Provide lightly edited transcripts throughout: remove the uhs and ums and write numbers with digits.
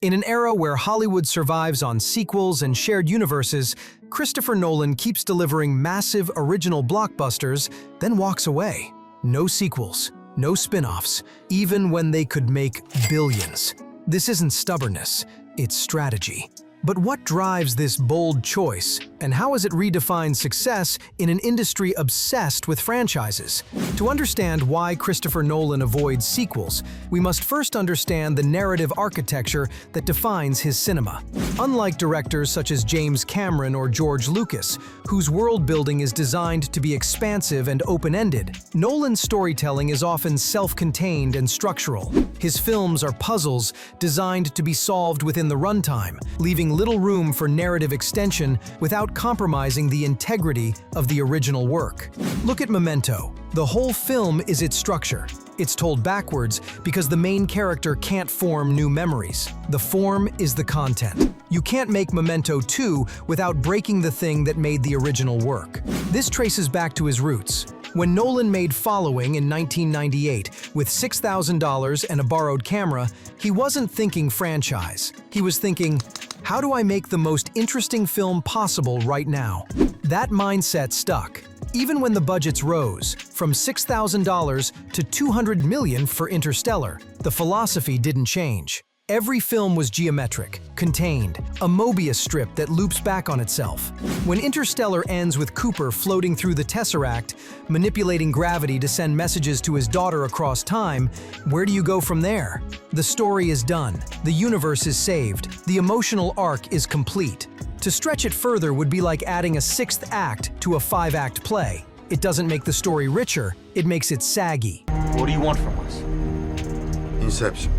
In an era where Hollywood survives on sequels and shared universes, Christopher Nolan keeps delivering massive original blockbusters, then walks away. No sequels, no spin-offs, even when they could make billions. This isn't stubbornness, it's strategy. But what drives this bold choice, and how has it redefined success in an industry obsessed with franchises? To understand why Christopher Nolan avoids sequels, we must first understand the narrative architecture that defines his cinema. Unlike directors such as James Cameron or George Lucas, whose world-building is designed to be expansive and open-ended, Nolan's storytelling is often self-contained and structural. His films are puzzles designed to be solved within the runtime, leaving little room for narrative extension without compromising the integrity of the original work. Look at Memento. The whole film is its structure. It's told backwards because the main character can't form new memories. The form is the content. You can't make Memento 2 without breaking the thing that made the original work. This traces back to his roots. When Nolan made Following in 1998 with $6,000 and a borrowed camera, he wasn't thinking franchise. He was thinking, how do I make the most interesting film possible right now? That mindset stuck. Even when the budgets rose, from $6,000 to $200 million for Interstellar, the philosophy didn't change. Every film was geometric, contained, a Mobius strip that loops back on itself. When Interstellar ends with Cooper floating through the Tesseract, manipulating gravity to send messages to his daughter across time, where do you go from there? The story is done. The universe is saved. The emotional arc is complete. To stretch it further would be like adding a sixth act to a five-act play. It doesn't make the story richer, it makes it saggy. What do you want from us? Inception.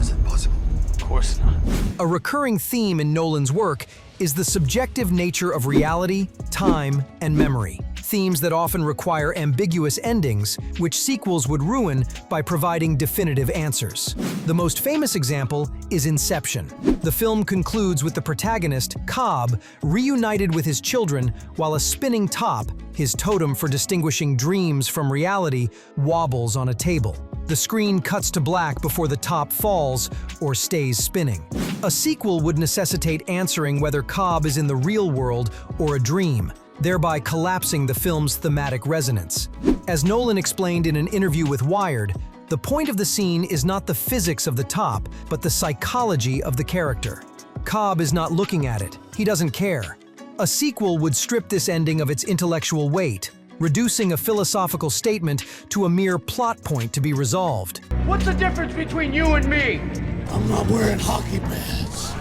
Is it possible? Of course not. A recurring theme in Nolan's work is the subjective nature of reality, time, and memory. Themes that often require ambiguous endings, which sequels would ruin by providing definitive answers. The most famous example is Inception. The film concludes with the protagonist, Cobb, reunited with his children while a spinning top, his totem for distinguishing dreams from reality, wobbles on a table. The screen cuts to black before the top falls or stays spinning. A sequel would necessitate answering whether Cobb is in the real world or a dream, thereby collapsing the film's thematic resonance. As Nolan explained in an interview with Wired, the point of the scene is not the physics of the top, but the psychology of the character. Cobb is not looking at it. He doesn't care. A sequel would strip this ending of its intellectual weight, reducing a philosophical statement to a mere plot point to be resolved. What's the difference between you and me? I'm not wearing hockey pads.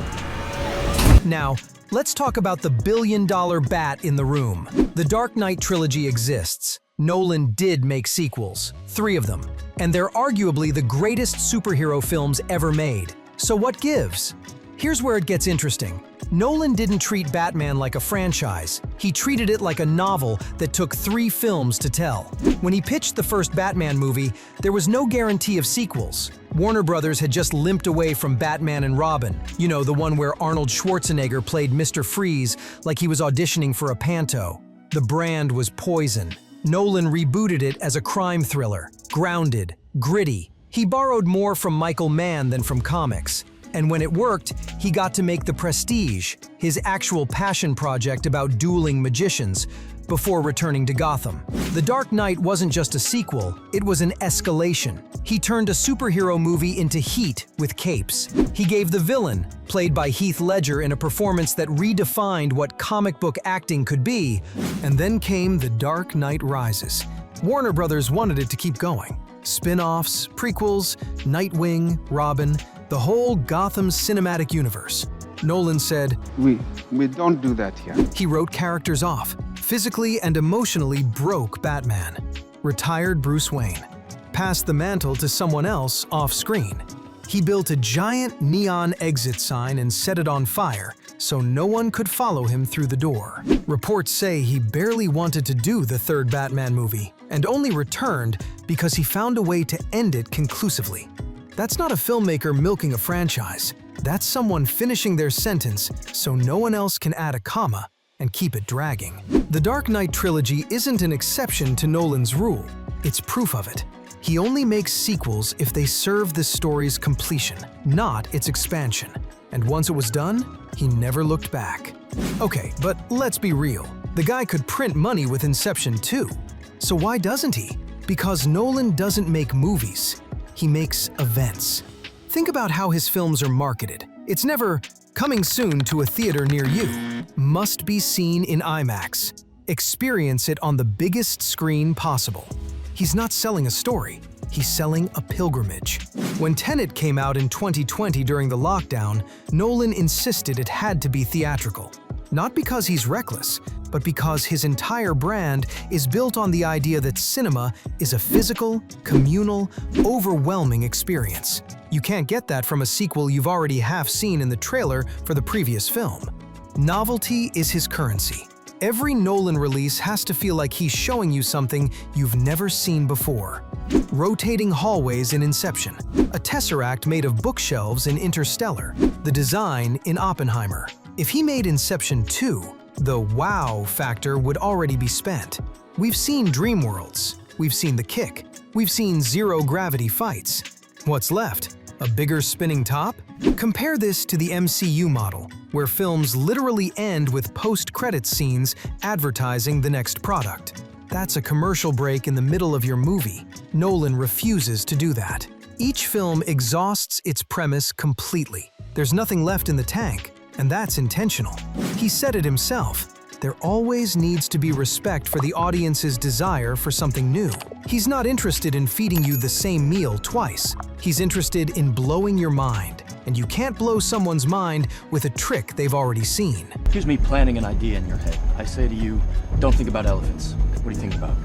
Now, let's talk about the billion-dollar bat in the room. The Dark Knight trilogy exists. Nolan did make sequels, 3 of them, and they're arguably the greatest superhero films ever made. So what gives? Here's where it gets interesting. Nolan didn't treat Batman like a franchise. He treated it like a novel that took 3 films to tell. When he pitched the first Batman movie, there was no guarantee of sequels. Warner Brothers had just limped away from Batman and Robin, you know, the one where Arnold Schwarzenegger played Mr. Freeze like he was auditioning for a panto. The brand was poison. Nolan rebooted it as a crime thriller, grounded, gritty. He borrowed more from Michael Mann than from comics. And when it worked, he got to make The Prestige, his actual passion project about dueling magicians, before returning to Gotham. The Dark Knight wasn't just a sequel, it was an escalation. He turned a superhero movie into Heat with capes. He gave the villain, played by Heath Ledger in a performance that redefined what comic book acting could be, and then came The Dark Knight Rises. Warner Brothers wanted it to keep going. Spin-offs, prequels, Nightwing, Robin, the whole Gotham cinematic universe. Nolan said, We don't do that here. He wrote characters off, physically and emotionally broke Batman, retired Bruce Wayne, passed the mantle to someone else off-screen. He built a giant neon exit sign and set it on fire, so no one could follow him through the door. Reports say he barely wanted to do the third Batman movie, and only returned because he found a way to end it conclusively. That's not a filmmaker milking a franchise. That's someone finishing their sentence so no one else can add a comma and keep it dragging. The Dark Knight trilogy isn't an exception to Nolan's rule. It's proof of it. He only makes sequels if they serve the story's completion, not its expansion. And once it was done, he never looked back. Okay, but let's be real. The guy could print money with Inception too. So why doesn't he? Because Nolan doesn't make movies. He makes events. Think about how his films are marketed. It's never coming soon to a theater near you. Must be seen in IMAX. Experience it on the biggest screen possible. He's not selling a story. He's selling a pilgrimage. When Tenet came out in 2020 during the lockdown, Nolan insisted it had to be theatrical. Not because he's reckless, but because his entire brand is built on the idea that cinema is a physical, communal, overwhelming experience. You can't get that from a sequel you've already half seen in the trailer for the previous film. Novelty is his currency. Every Nolan release has to feel like he's showing you something you've never seen before. Rotating hallways in Inception, a tesseract made of bookshelves in Interstellar, the design in Oppenheimer. If he made Inception 2, the wow factor would already be spent. We've seen dream worlds, we've seen The Kick, we've seen zero-gravity fights. What's left? A bigger spinning top? Compare this to the MCU model, where films literally end with post-credits scenes advertising the next product. That's a commercial break in the middle of your movie. Nolan refuses to do that. Each film exhausts its premise completely. There's nothing left in the tank, and that's intentional. He said it himself. There always needs to be respect for the audience's desire for something new. He's not interested in feeding you the same meal twice. He's interested in blowing your mind, and you can't blow someone's mind with a trick they've already seen. Here's me planting an idea in your head. I say to you, don't think about elephants. What do you think about?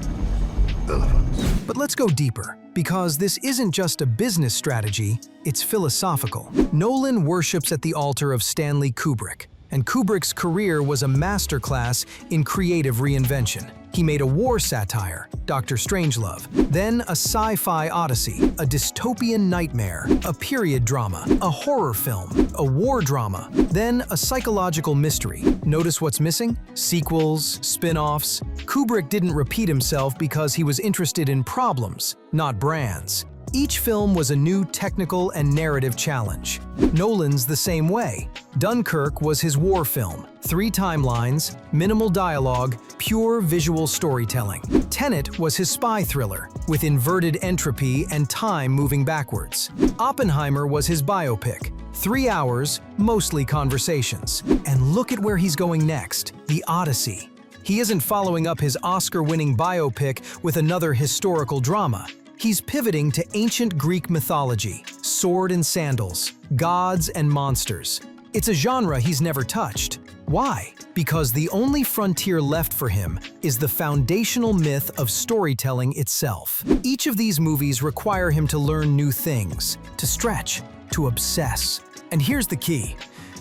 Elephants. But let's go deeper, because this isn't just a business strategy, it's philosophical. Nolan worships at the altar of Stanley Kubrick, and Kubrick's career was a masterclass in creative reinvention. He made a war satire, Dr. Strangelove, then a sci-fi odyssey, a dystopian nightmare, a period drama, a horror film, a war drama, then a psychological mystery. Notice what's missing? Sequels, spin-offs. Kubrick didn't repeat himself because he was interested in problems, not brands. Each film was a new technical and narrative challenge. Nolan's the same way. Dunkirk was his war film. 3 timelines, minimal dialogue, pure visual storytelling. Tenet was his spy thriller, with inverted entropy and time moving backwards. Oppenheimer was his biopic. 3 hours, mostly conversations. And look at where he's going next, The Odyssey. He isn't following up his Oscar-winning biopic with another historical drama. He's pivoting to ancient Greek mythology, sword and sandals, gods and monsters. It's a genre he's never touched. Why? Because the only frontier left for him is the foundational myth of storytelling itself. Each of these movies require him to learn new things, to stretch, to obsess. And here's the key.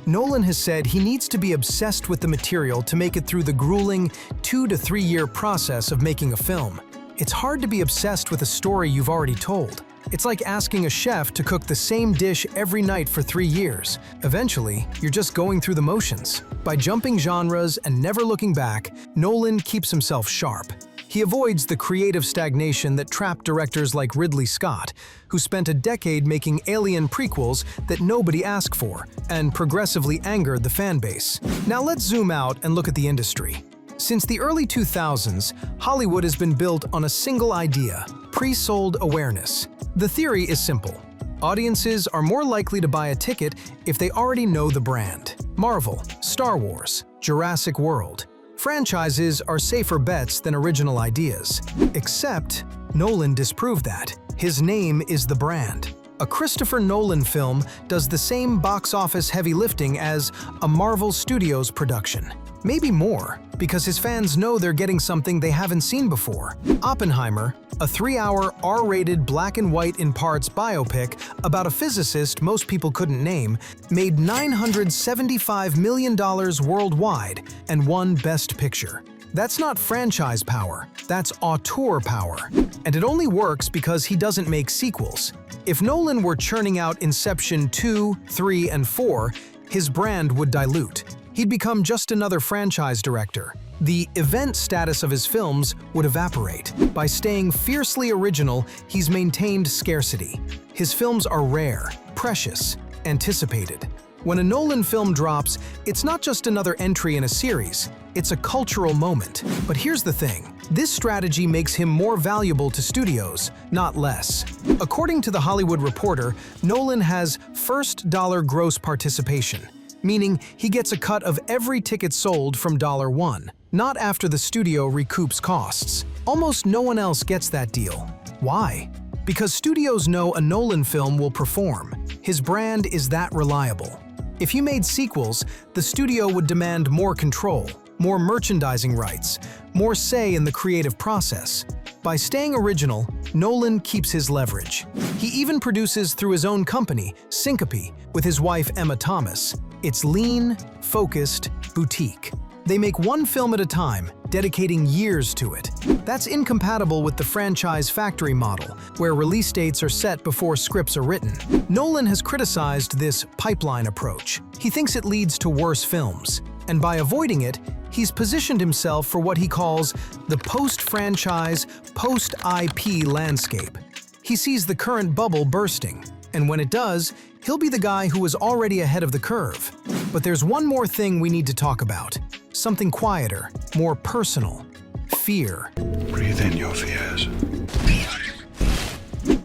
Nolan has said he needs to be obsessed with the material to make it through the grueling 2 to 3 year process of making a film. It's hard to be obsessed with a story you've already told. It's like asking a chef to cook the same dish every night for 3 years. Eventually, you're just going through the motions. By jumping genres and never looking back, Nolan keeps himself sharp. He avoids the creative stagnation that trapped directors like Ridley Scott, who spent a decade making alien prequels that nobody asked for and progressively angered the fan base. Now let's zoom out and look at the industry. Since the early 2000s, Hollywood has been built on a single idea: pre-sold awareness. The theory is simple. Audiences are more likely to buy a ticket if they already know the brand. Marvel, Star Wars, Jurassic World. Franchises are safer bets than original ideas. Except, Nolan disproved that. His name is the brand. A Christopher Nolan film does the same box office heavy lifting as a Marvel Studios production. Maybe more, because his fans know they're getting something they haven't seen before. Oppenheimer, a 3-hour R-rated black and white in parts biopic about a physicist most people couldn't name, made $975 million worldwide and won Best Picture. That's not franchise power, that's auteur power. And it only works because he doesn't make sequels. If Nolan were churning out Inception 2, 3, and 4, his brand would dilute. He'd become just another franchise director. the event status of his films would evaporate. By staying fiercely original, he's maintained scarcity. His films are rare, precious, anticipated. When a Nolan film drops, it's not just another entry in a series, it's a cultural moment. But here's the thing, this strategy makes him more valuable to studios, not less. According to The Hollywood Reporter, Nolan has first-dollar gross participation, meaning he gets a cut of every ticket sold from $1, not after the studio recoups costs. Almost no one else gets that deal. Why? Because studios know a Nolan film will perform. His brand is that reliable. If he made sequels, the studio would demand more control, more merchandising rights, more say in the creative process. By staying original, Nolan keeps his leverage. He even produces through his own company, Syncope, with his wife Emma Thomas. It's lean, focused, boutique. They make one film at a time, dedicating years to it. That's incompatible with the franchise factory model, where release dates are set before scripts are written. Nolan has criticized this pipeline approach. He thinks it leads to worse films, and by avoiding it, he's positioned himself for what he calls the post-franchise, post-IP landscape. He sees the current bubble bursting, and when it does, he'll be the guy who is already ahead of the curve. But there's one more thing we need to talk about. Something quieter, more personal. Fear. Breathe in your fears.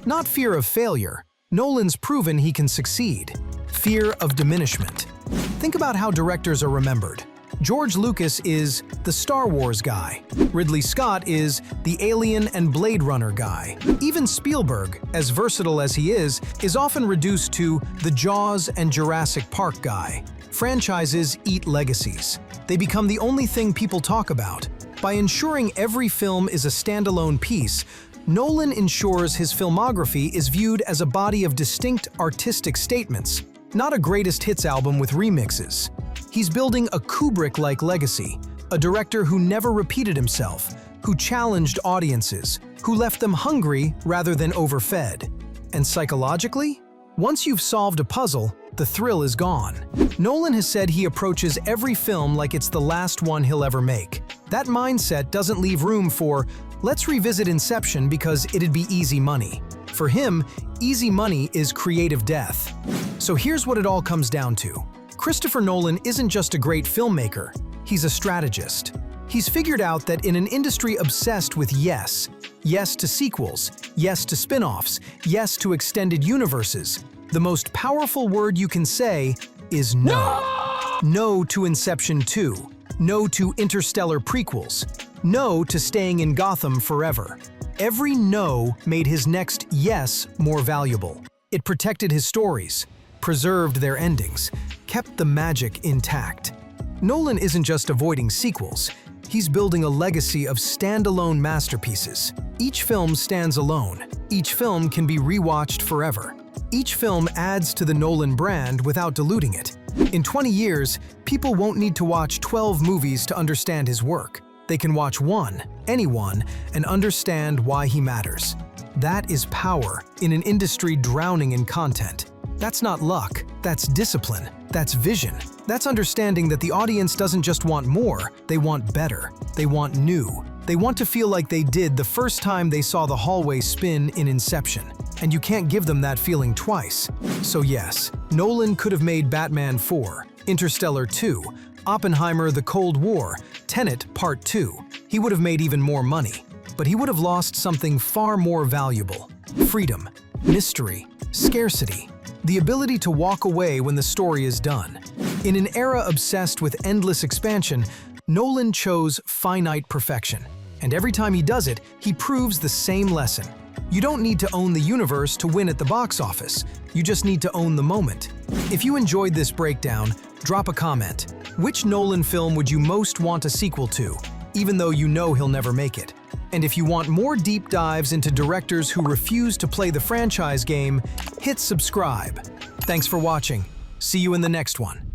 Not fear of failure. Nolan's proven he can succeed. Fear of diminishment. Think about how directors are remembered. George Lucas is the Star Wars guy. Ridley Scott is the Alien and Blade Runner guy. Even Spielberg, as versatile as he is often reduced to the Jaws and Jurassic Park guy. Franchises eat legacies. They become the only thing people talk about. By ensuring every film is a standalone piece, Nolan ensures his filmography is viewed as a body of distinct artistic statements, not a greatest hits album with remixes. He's building a Kubrick-like legacy, a director who never repeated himself, who challenged audiences, who left them hungry rather than overfed. And psychologically, once you've solved a puzzle, the thrill is gone. Nolan has said he approaches every film like it's the last one he'll ever make. That mindset doesn't leave room for, let's revisit Inception because it'd be easy money. For him, easy money is creative death. So here's what it all comes down to. Christopher Nolan isn't just a great filmmaker, he's a strategist. He's figured out that in an industry obsessed with yes to sequels, yes to spin-offs, yes to extended universes, the most powerful word you can say is no. No to Inception 2. No to Interstellar prequels. No to staying in Gotham forever. Every no made his next yes more valuable. It protected his stories, preserved their endings, kept the magic intact. Nolan isn't just avoiding sequels, he's building a legacy of standalone masterpieces. Each film stands alone. Each film can be rewatched forever. Each film adds to the Nolan brand without diluting it. In 20 years, people won't need to watch 12 movies to understand his work. They can watch one, any one, and understand why he matters. That is power in an industry drowning in content. That's not luck, that's discipline, that's vision. That's understanding that the audience doesn't just want more, they want better, they want new. They want to feel like they did the first time they saw the hallway spin in Inception. And you can't give them that feeling twice. So yes, Nolan could have made Batman 4, Interstellar 2, Oppenheimer: The Cold War, Tenet Part 2. He would have made even more money. But he would have lost something far more valuable. Freedom, mystery, scarcity. The ability to walk away when the story is done. In an era obsessed with endless expansion, Nolan chose finite perfection. And every time he does it, he proves the same lesson. You don't need to own the universe to win at the box office. You just need to own the moment. If you enjoyed this breakdown, drop a comment. Which Nolan film would you most want a sequel to, even though you know he'll never make it? And if you want more deep dives into directors who refuse to play the franchise game, hit subscribe. Thanks for watching. See you in the next one.